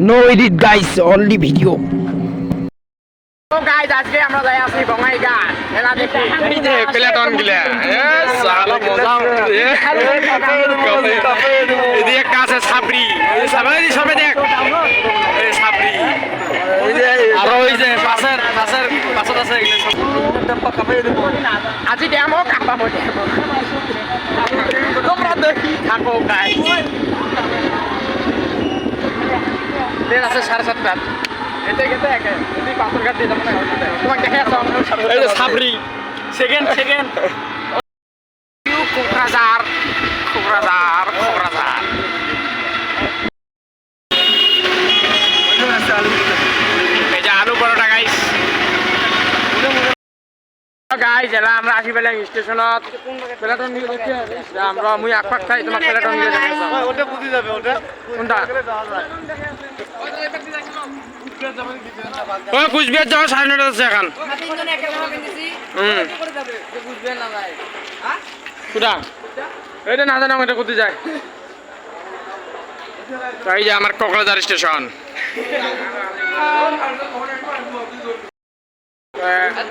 No edit guys, only video. তো guys আজকে আমরা যাই আছি বঙ্গাইগাঁ মেলা দেখি। এই যে প্লেটন গিলা সালা মজা এদিকে কাছে সাবরি সাবরি সবে দেখ এই সাবরি এই যে আর ওই যে পাশের আছে এগুলো সব কাপে দেব। আজি ড্যামও কাপাবো ড্যাম তোমরা দেখি থাকো গাইস। ট্রেন আছে 7:30 এতে গেতে একে যদি পাথর ঘাট দিয়ে যাবো না তোমাকে দেখে আসো এই যে সাবরি সেকেন্ড কোকরাঝার এই যে আলু পরোটা গাইস এলা আমরা আসি পেলাম স্টেশনত প্লেটন নিয়ে দেখি আমরা মুই আকপাক খাই তোমার প্লেটন নিয়ে যাবো ওটা বুঝি যাবে ওটা কোনটা ওই কুচবিহার যাওয়া 9:30 আছে এখন কুদা এইটা না জানো এটা কোথায় যায়। এই যে আমার কোকরাঝার স্টেশন।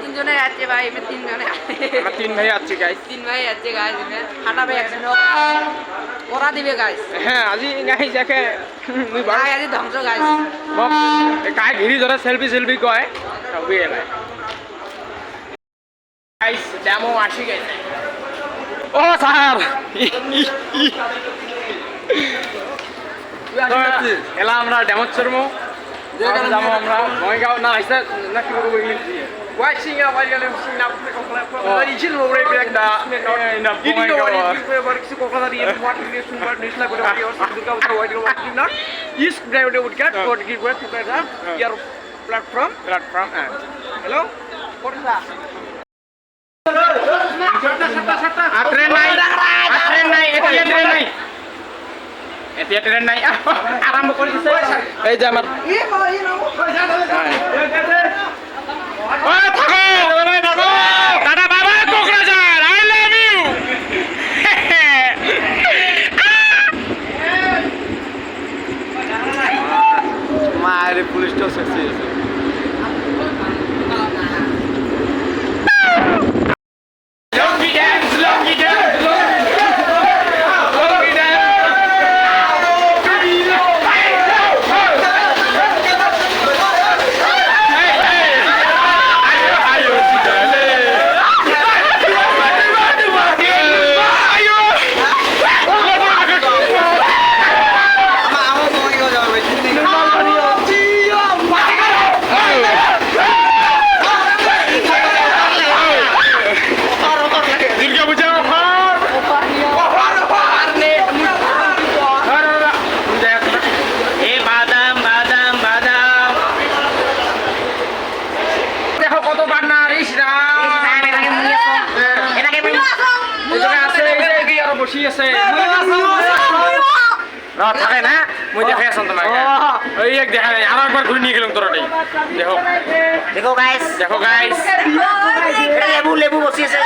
তিনজনে যাচ্ছে ভাই, তিনজনে আমরা 3 ভাই আছি গাইস। 3 ভাই যাচ্ছে গাইস, হাঁটাবে একজন ওরা দিবে গাইস। হ্যাঁ আজি গাইস দেখে মুই ভাই আজি ধ্বংস গাইস মোক কাই ঘিরি ধরে সেলফি কয় সবই এলাই গাইস ডেমো আসি গেছে। ও স্যার এলা আমরা ডেমো চরমো যাবো আমরা বঙ্গাইগাঁও না আইসা না কি বলবো ইংলিশ দিয়ে watching a while you're seeing up the original already back the in a Bongaigaon work so Kokla the what relation what national good or what you not is drive would get what give work to your platform hello what is that train নাই এতিয়া train নাই আরম্ভ করে দিছে এই যে আমার ওই থাকো দাদা বাবা কোকরাঝার আই লাভ ইউ মারে পুলিশটা সেক্সি আছে থাকে না মই দেখে আছো তোমাকে ওই এক দেখা নাই আর একবার ঘুরে নিয়ে গেলাম তোরা দেখো গাইস লেবু বসি আছে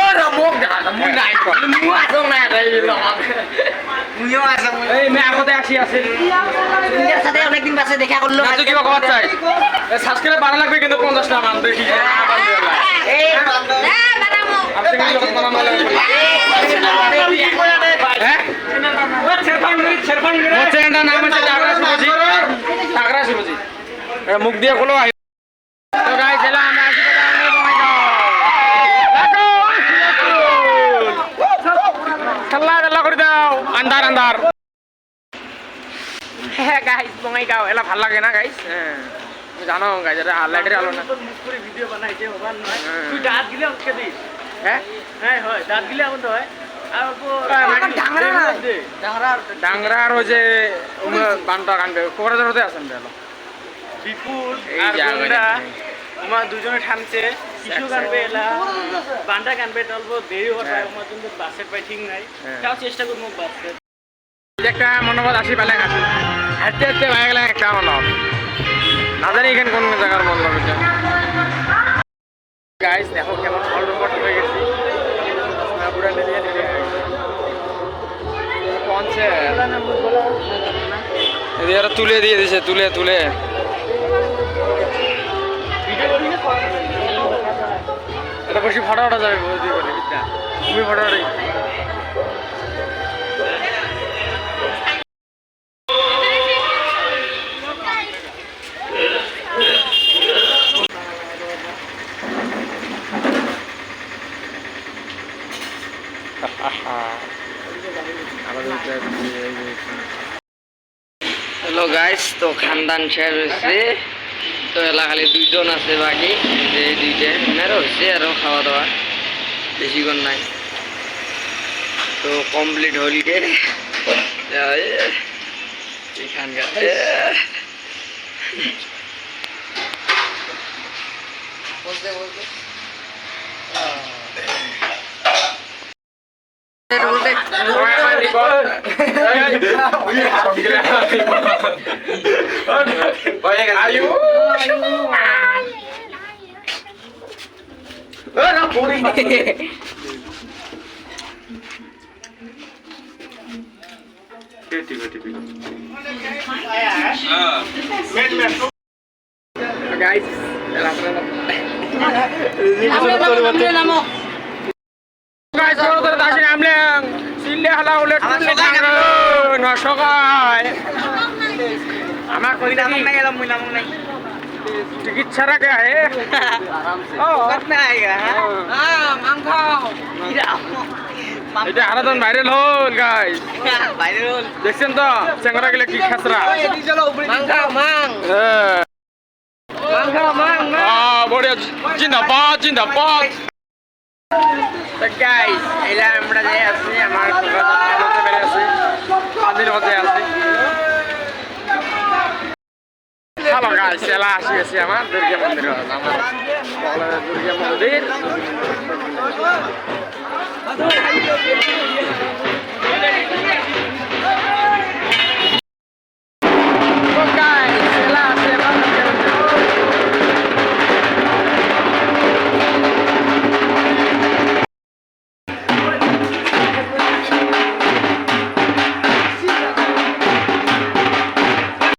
ও রমক দেখা মুই নাই কো মু আসো না রে মুইও আসো এই মে আগতে আসি আছে সুন্দর সাথে অনেক দিন বাসে দেখা করলো না তো কি কথা চাই সাবস্ক্রাইব বাড়া লাগবে কিন্তু 50 টাকা মান দেখি এই না বানামু আপনি কি কথা বানামু হ্যাঁ মুখ দিয়ে খোলো করে দাও আন্ধার হ্যাঁ গাইস বঙ্গাইগাঁও এলা ভাল লাগে না গাইস জানো গাইস এটা লাইটের আলো না ভিডিও বানাইছে তুই দাঁত গিলে ওকে দিস হ্যাঁ হয় দাঁত গিলে এখন তো হয় ডাংরার ওই যে বানটা কানবে কোকরাঝারতে আছেন বিপুল আর গন্ডা আমার দুজনে ঠানছে কিছু কানবে এলা বানটা কানবে তলবো দেরি হবে আমার কিন্তু বাসের পাই ঠিক নাই তাও চেষ্টা করবো বাসে একটা মনোভাব আসি পেলে আসি হাঁটতে ভাই গেলে একটা মনোভাব না জানি এখানে কোন জায়গার মনোভাব গাইস দেখো কেমন ফল রোবট হয়ে গেছি পুরা নিয়ে এরা তুলে দিয়ে দিছে তুলে তুলে এটা বেশি ফটো ওঠা যাবে তুমি ফটো ওঠাই হ্যালো গাইস তো খানদান শেয়ার হয়েছে তো এলাকালে দুইজন আছে বাকি যে দুইটা এনারও হয়েছে আরও খাওয়া দাওয়া বেশিক্ষণ নাই তো কমপ্লিট হলকে এখানকার বলতে বলতে guys guys ওদের দাসে আমলেন সিলে হালা উলে না সকায় আমার কই নাম নাই এলাম মুই নাম নাই চিকিৎসা রাখে হে ও কত না আইগা হ্যাঁ মাংস এটা হারাদন ভাইরাল হল গাইস ভাইরাল হল দেখছেন তো চেংরা গেলে কি খাসরা মাংস মাং মাংস মাং বড়িয়া জিন্দাবাদ জিন্দাবাদ তো গাইস এলা আমরা যাই আছি আমার কলকাতা বেরে আছি কাদির মধ্যে আছি হ্যালো গাইস এলা আসি গেছি আমার দুর্গা মন্দির আমার দুর্গা মন্দির